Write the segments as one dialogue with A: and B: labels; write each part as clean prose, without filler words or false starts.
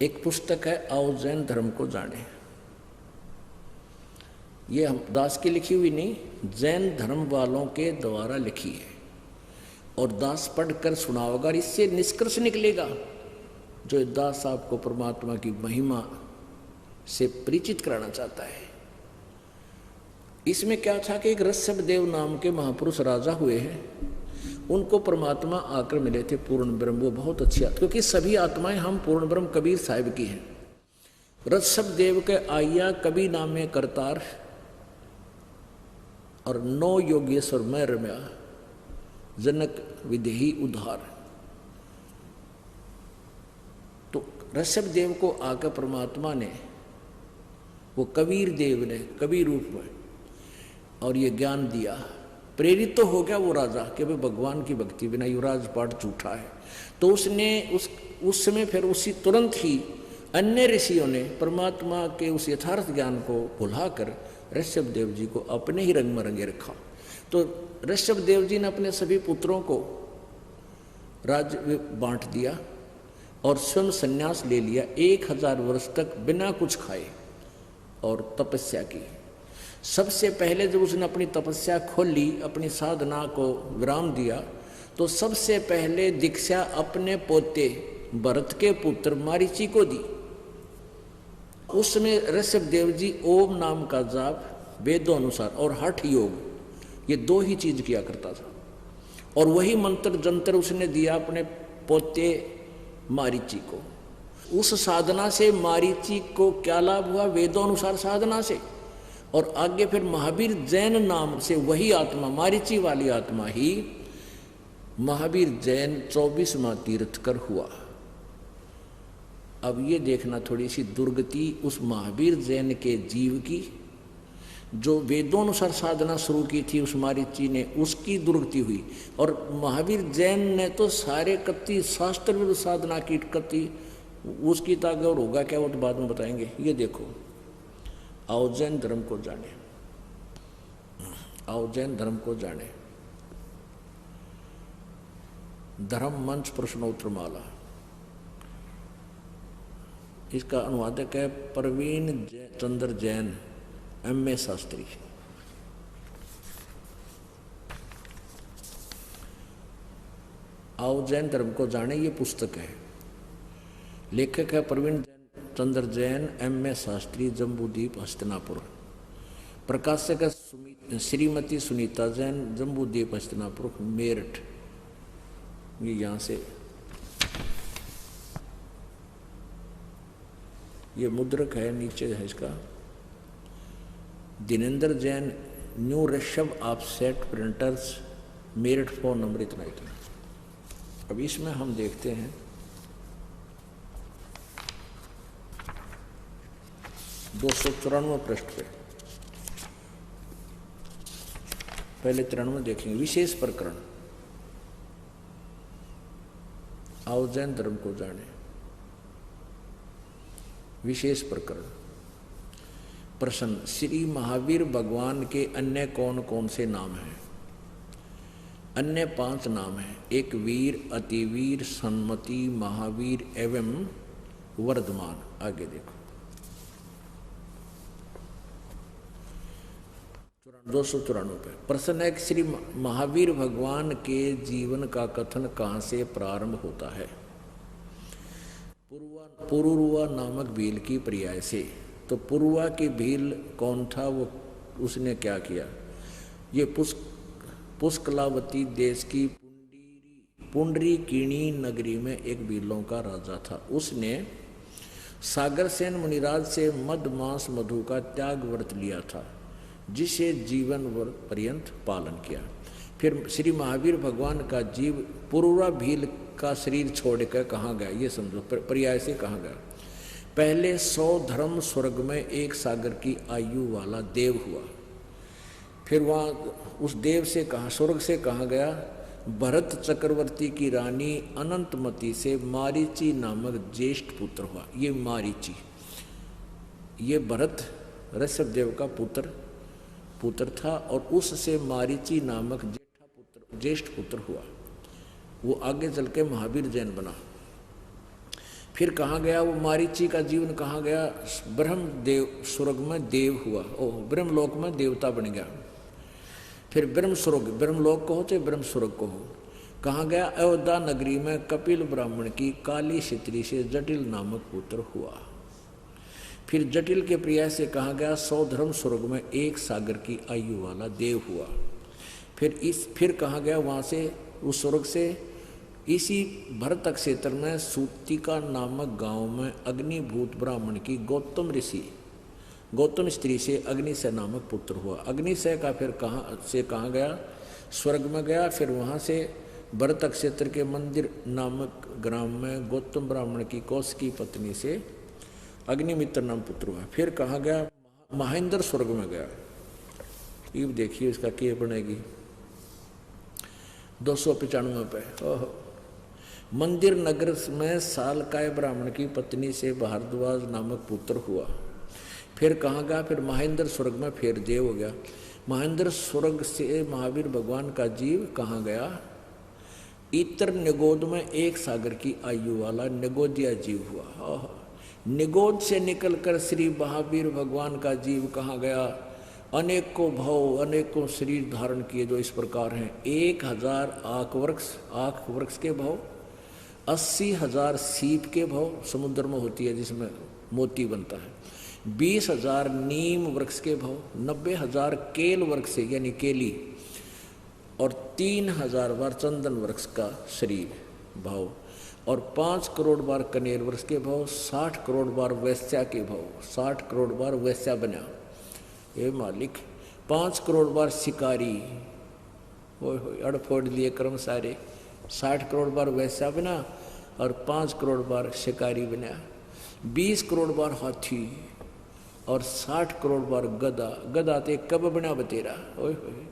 A: एक पुस्तक है आओ जैन धर्म को जाने। ये हम दास की लिखी हुई नहीं, जैन धर्म वालों के द्वारा लिखी है और दास पढ़कर सुनाओगा और इससे निष्कर्ष निकलेगा जो दास आपको परमात्मा की महिमा से परिचित कराना चाहता है। इसमें क्या था कि एक ऋषभदेव नाम के महापुरुष राजा हुए हैं, उनको परमात्मा आकर मिले थे पूर्ण ब्रह्म। वो बहुत अच्छी क्योंकि सभी आत्माएं हम पूर्ण ब्रह्म कबीर साहिब की हैं। ऋषभदेव के आया कवि नामे करतार और 9 योगेश्वर मैं रम्या जनक विदेही उद्धार। तो ऋषभदेव को आकर परमात्मा ने, वो कबीर देव ने कवि रूप में और ये ज्ञान दिया। प्रेरित तो हो गया वो राजा कि भाई भगवान की भक्ति बिना युवराज पाठ झूठा है। तो उसने उस समय फिर उसी तुरंत ही अन्य ऋषियों ने परमात्मा के उस यथार्थ ज्ञान को भुलाकर ऋषभदेव जी को अपने ही रंग में रंगे रखा। तो ऋषभदेव जी ने अपने सभी पुत्रों को राज्य बांट दिया और स्वयं संन्यास ले लिया। 1000 वर्ष तक बिना कुछ खाए और तपस्या की। सबसे पहले जब उसने अपनी तपस्या खोली, अपनी साधना को विराम दिया, तो सबसे पहले दीक्षा अपने पोते भरत के पुत्र मारीची को दी। उसमें ऋषभदेव जी ओम नाम का जाप वेदों अनुसार और हठ योग, ये 2 ही चीज किया करता था। और वही मंत्र जंतर उसने दिया अपने पोते मारीची को। उस साधना से मारीची को क्या लाभ हुआ? वेदों अनुसार साधना से। और आगे फिर महावीर जैन नाम से वही आत्मा, मारीची वाली आत्मा ही महावीर जैन 24वां तीर्थकर हुआ। अब ये देखना थोड़ी सी दुर्गति उस महावीर जैन के जीव की, जो वेदों अनुसार साधना शुरू की थी उस मारीची ने, उसकी दुर्गति हुई। और महावीर जैन ने तो सारे कत्ती शास्त्र विरुद्ध साधना की कत्ती, उसकी ताकत और होगा क्या वो तो बाद में बताएंगे। ये देखो, आओ जैन धर्म को जाने, आओ जैन धर्म को जाने। धर्म मंच प्रश्नोत्तर माला, इसका अनुवादक है प्रवीण चंद्र जैन, MA शास्त्री। आओ जैन धर्म को जाने ये पुस्तक है। लेखक है प्रवीण चंद्र जैन, MA शास्त्री, जम्बूद्वीप हस्तिनापुर। प्रकाशक है श्रीमती सुनीता जैन, जम्बूद्वीप हस्तिनापुर मेरठ। ये यहाँ से ये मुद्रक है, नीचे है इसका Dinendra Jain, new Rishabh offset printers, Meerut. Phone number इतना। अब इसमें हम देखते हैं 294 पृष्ठ पे, पहले 93 देखेंगे। विशेष प्रकरण, आओ जैन धर्म को जाने। विशेष प्रकरण, प्रश्न, श्री महावीर भगवान के अन्य कौन कौन से नाम हैं? अन्य 5 नाम हैं। एक वीर, अतिवीर, सन्मति, महावीर एवं वर्धमान। आगे देखो 294 पे प्रश्न है कि श्री महावीर भगवान के जीवन का कथन कहाँ से प्रारंभ होता है? पुरुरवा नामक भील की पर्याय से। तो पुरुरवा की भील कौन था? वो उसने क्या किया? ये पुष्कलावती देश की पुंडरीकिणी नगरी में एक भीलों का राजा था। उसने सागरसेन मुनिराज से मद मांस मधु का त्याग व्रत लिया था, जिसे जीवन पर्यंत पालन किया। फिर श्री महावीर भगवान का जीव पुरुरवा भील का शरीर छोड़कर कहाँ गया? ये समझो, पर्याय से कहाँ गया? पहले 100 धर्म स्वर्ग में एक सागर की आयु वाला देव हुआ। फिर वहाँ उस देव से कहाँ, स्वर्ग से कहाँ गया? भरत चक्रवर्ती की रानी अनंतमती से मारीची नामक ज्येष्ठ पुत्र हुआ। ये मारीची, ये भरत ऋषभदेव का पुत्र था और उससे मारीची नामक ज्येष्ठ पुत्र हुआ। वो आगे चल के महावीर जैन बना। फिर कहाँ गया वो मारीची का जीवन, कहाँ गया? ब्रह्म देव स्वर्ग में देव हुआ, ओह ब्रह्मलोक में देवता बन गया। फिर ब्रह्म स्वर्ग, ब्रह्मलोक को हो चाहे ब्रह्म स्वर्ग को हो, कहाँ गया? अयोध्या नगरी में कपिल ब्राह्मण की काली क्षत्री से जटिल नामक पुत्र हुआ। फिर जटिल के प्रिया से कहाँ गया? 100 धर्म स्वर्ग में 1 सागर की आयु वाला देव हुआ। फिर कहाँ गया? वहाँ से उस स्वर्ग से इसी भरत क्षेत्र में सूतिका नामक गांव में अग्निभूत ब्राह्मण की गौतम स्त्री से अग्निशय नामक पुत्र हुआ। अग्निशय का फिर कहाँ गया? स्वर्ग में गया। फिर वहाँ से भरत क्षेत्र के मंदिर नामक ग्राम में गौतम ब्राह्मण की कौश की पत्नी से अग्निमित्र नाम पुत्र हुआ। फिर कहाँ गया? महेंद्र स्वर्ग में गया। ये देखिए इसका क्या बनेगी 295 पे। ओहो, मंदिर नगर में सालकाय ब्राह्मण की पत्नी से भारद्वाज नामक पुत्र हुआ। फिर कहाँ गया? फिर महेंद्र स्वर्ग में फिर देव हो गया। महेंद्र स्वर्ग से महावीर भगवान का जीव कहाँ गया? इतर निगोद में 1 सागर की आयु वाला निगोदिया जीव हुआ। निगोद से निकलकर श्री महावीर भगवान का जीव कहाँ गया? अनेकों भव अनेकों शरीर धारण किए जो इस प्रकार हैं। 1000 आँख वृक्ष के भव, 80,000 सीप के भव समुद्र में होती है जिसमें मोती बनता है, 20,000 नीम वृक्ष के भव, 90,000 केल वृक्ष से यानी केली, और 3,000 बार चंदन वृक्ष का शरीर भाव, और 5 करोड़ बार कनेर वृक्ष के भाव, 60 करोड़ बार वैश्या के भाव, 60 करोड़ बार वैश्या बना ये मालिक, 5 करोड़ बार शिकारी, ओए हो अड़फोड़ लिए कर्म सारे, 60 करोड़ बार वैश्या बना और 5 करोड़ बार शिकारी बना, 20 करोड़ बार हाथी और 60 करोड़ बार गधा ते कब बना बतेरा, ओए होए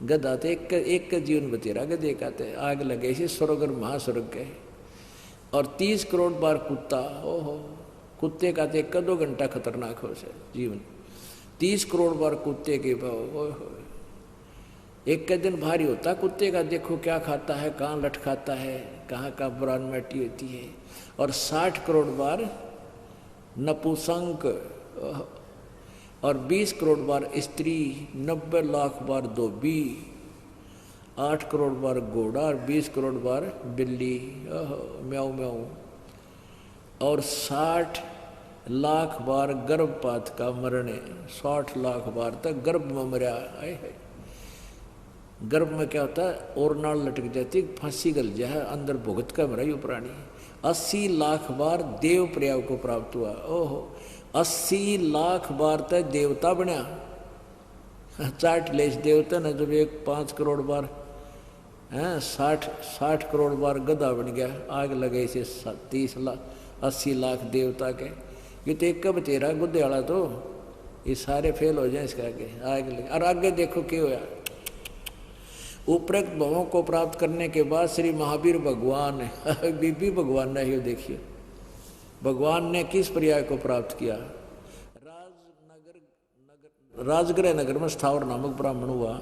A: गधा ते एक का जीवन बतेरा गधे का ते आग लगे इसे स्वर्ग और महास्वर्ग के, और 30 करोड़ बार कुत्ता, ओहो कुत्ते का ते 1-2 घंटा खतरनाक हो से जीवन, 30 करोड़ बार कुत्ते के भाव, ओए होए एक का दिन भारी होता कुत्ते का, देखो क्या खाता है, कहाँ लट खाता है, कहाँ का बुरान मटी होती है, और 60 करोड़ बार नपुंसक और 20 करोड़ बार स्त्री, 90 लाख बार धोबी, 8 करोड़ बार घोड़ा और 20 करोड़ बार बिल्ली, म्याऊ म्याऊ, और 60 लाख बार गर्भपात का मरण, 60 लाख बार तक गर्भ में मरा है। गर्भ में क्या होता है और नाल लटक जाती, फांसी गल जाए अंदर भुगत का मरा यू प्राणी। 80 लाख बार देव प्रयाग को प्राप्त हुआ, ओहो 80 लाख बार तक देवता बनया। चाट लेस देवता ने जब 5 करोड़ बार 60 करोड़ बार गधा बन गया, आग लगे इसे 80 लाख देवता के, ये तो एक कब तेरा गुद्दे वाला तो ये सारे फेल हो जाए इसका आगे आग लगे। और आगे देखो क्या हुआ, उपरोक्त भवों को प्राप्त करने के बाद श्री महावीर भगवान बीबी भगवान ने ही देखिए भगवान ने किस पर्याय को प्राप्त किया, राजगृह नगर में स्थावर नामक ब्राह्मण हुआ।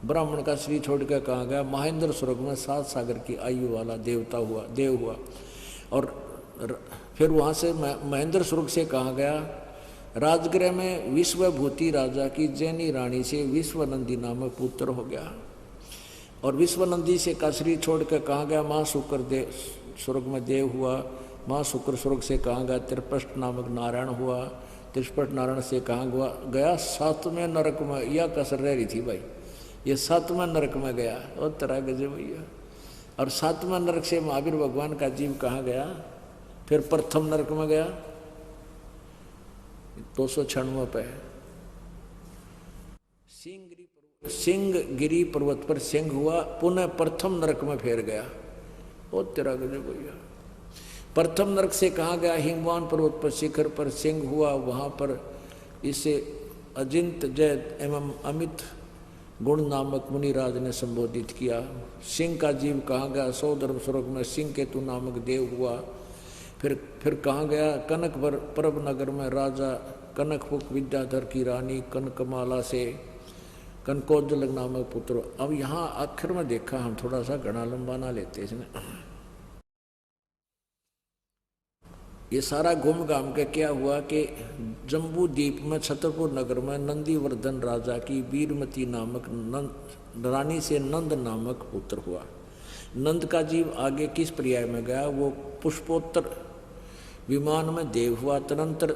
A: ब्राह्मण का श्री छोड़ कर कहाँ गया? महेंद्र स्वर्ग में 7 सागर की आयु वाला देव हुआ। और फिर वहाँ से महेंद्र स्वर्ग से कहाँ गया? राजगृह में विश्वभूति राजा की जैनी रानी से विश्वनंदी नामक पुत्र हो गया। और विश्वनंदी से का शरीर छोड़ कर कहाँ गया? माँ शुक्र देव स्वर्ग में देव हुआ। माँ शुक्र स्वर्ग से कहाँ गया? त्रिपष्ट नामक नारायण हुआ। त्रिपष्ट नारायण से कहाँ गया? 7वें नरक में, यह कसर रह रही थी भाई, ये 7वें नरक में गया, और तरह गजब भैया। और 7वें नरक से महावीर भगवान का जीव कहाँ गया? फिर प्रथम नरक में गया 296 पे, सिंहगिरी पर्वत पर सिंह हुआ, पुनः प्रथम नरक में फेर गया, ओ तेरा गजब भैया। प्रथम नरक से कहाँ गया? हिमवान पर्वत पर शिखर पर सिंह हुआ, वहाँ पर इसे अजिंत जय एवं अमित गुण नामक मुनिराज ने संबोधित किया। सिंह का जीव कहाँ गया? 100 धर्म स्वर्ग में सिंह केतु नामक देव हुआ। फिर कहाँ गया? कनक परब नगर में राजा कनकपुक विद्याधर की रानी कनकमाला से कनकोज्जल नामक पुत्र। अब यहाँ आखिर में देखा हम, थोड़ा सा घना लंबा ना लेते इसने। ये सारा घूम घाम के क्या हुआ कि जम्बू द्वीप में छतरपुर नगर में नंदीवर्धन राजा की वीरमती नामक रानी से नंद नामक पुत्र हुआ। नंद का जीव आगे किस पर्याय में गया, वो पुष्पोत्तर विमान में देव हुआ। तदंतर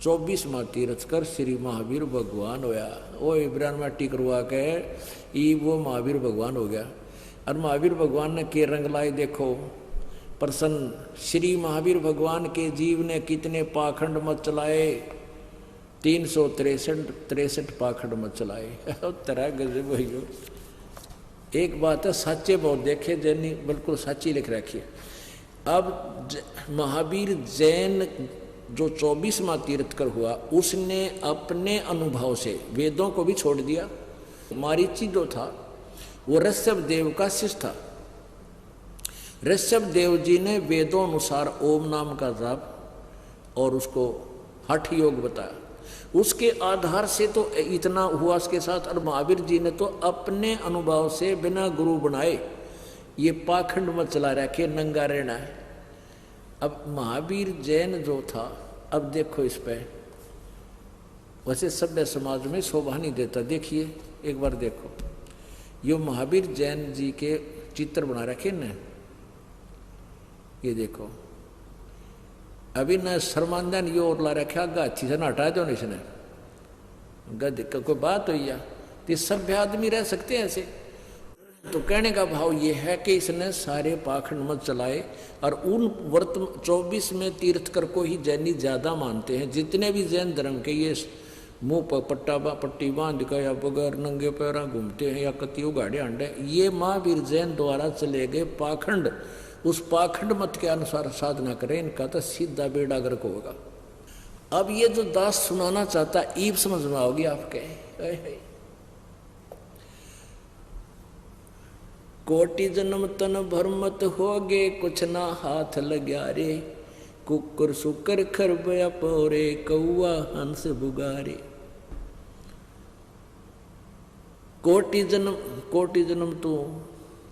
A: 24 माह तीर्थ कर श्री महावीर भगवान होया। वो इब्रान में टिक रुआ के ई वो महावीर भगवान हो गया। और महावीर भगवान ने के रंग लाए देखो प्रसन्न। श्री महावीर भगवान के जीव ने कितने पाखंड मत चलाए, 363 पाखंड मत चलाए। तरह गजब भैया। एक बात है सच्चे बहुत देखे जैनी बिल्कुल सच्ची लिख रखी है। अब महावीर जैन जो 24वां तीर्थकर हुआ उसने अपने अनुभव से वेदों को भी छोड़ दिया। मारीची जो था वो ऋषभ देव का शिष्य था। ऋषभ देव जी ने वेदों अनुसार ओम नाम का जाप और उसको हठ योग बताया। उसके आधार से तो इतना हुआ उसके साथ। और महावीर जी ने तो अपने अनुभव से बिना गुरु बनाए ये पाखंड मत चला रखे, नंगा रहना है। अब महावीर जैन जो था, अब देखो इस पे वैसे सभ्य समाज में शोभा नहीं देता। देखिए एक बार देखो, यो महावीर जैन जी के चित्र बना रखे न, ये देखो। अभी न शर्मांदा ये और ला रखा अच्छी से ना हटा दो इसने गद का कोई बात हुई या तो सभ्य आदमी रह सकते हैं ऐसे। तो कहने का भाव ये है कि इसने सारे पाखंड मत चलाए। और उन वर्त 24 में तीर्थकर को ही जैनी ज्यादा मानते हैं। जितने भी जैन धर्म के ये मुंह पर पट्टी बांध कर या बगैर नंगे पैरा घूमते हैं या कतियों गाड़े अंडे, ये महावीर जैन द्वारा चले गए पाखंड। उस पाखंड मत के अनुसार साधना करें, इनका तो सीधा बेड़ा गर्क होगा। अब ये जो दास सुनाना चाहता ईब समझ में आओगी आपके। कोटि जन्म तन भरमत होगे, कुछ ना हाथ लग्या रे। कुकर सुकर खरबया पोरे, कौआ हंस बुगारे। कोटि जन्म तो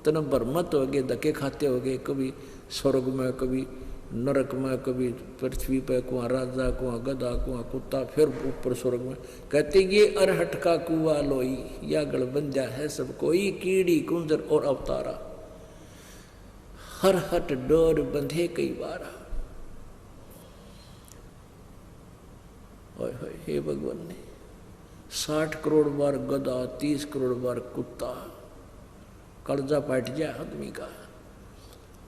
A: तन भरमत हो गए, धक्के खाते हो गए। कभी स्वर्ग में, कभी नरक में, कभी पृथ्वी पर, कुआ राजा, कुआ गधा, कुआ कुत्ता, फिर ऊपर स्वर्ग में। कहते ये अरहट का कुआ लोई, या गड़बंजा है सब कोई। कीड़ी कुंजर और अवतारा, हर हट डोर बंधे कई बारा। हे भगवान ने 60 करोड़ बार गधा, 30 करोड़ बार कुत्ता, कर्जा पाट जाए आदमी का।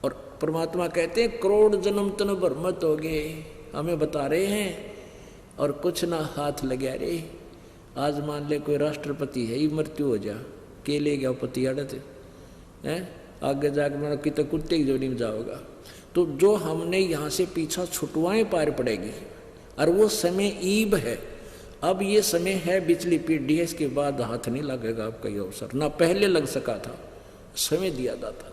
A: और परमात्मा कहते हैं करोड़ जन्म तन भरमत हो गए, हमें बता रहे हैं और कुछ ना हाथ लगे रे। आज मान ले कोई राष्ट्रपति है, ये मृत्यु हो जा के ले गया पति अड़त है, आगे जाकर मेरा कितना कुत्ते की जोड़ी में जाओगा। तो जो हमने यहाँ से पीछा छुटवाएं पार पड़ेगी। और वो समय ईब है। अब ये समय है बिचली पीढ़ी है, इसके बाद हाथ नहीं लगेगा आपका ये अवसर, ना पहले लग सका था, समय दिया जाता।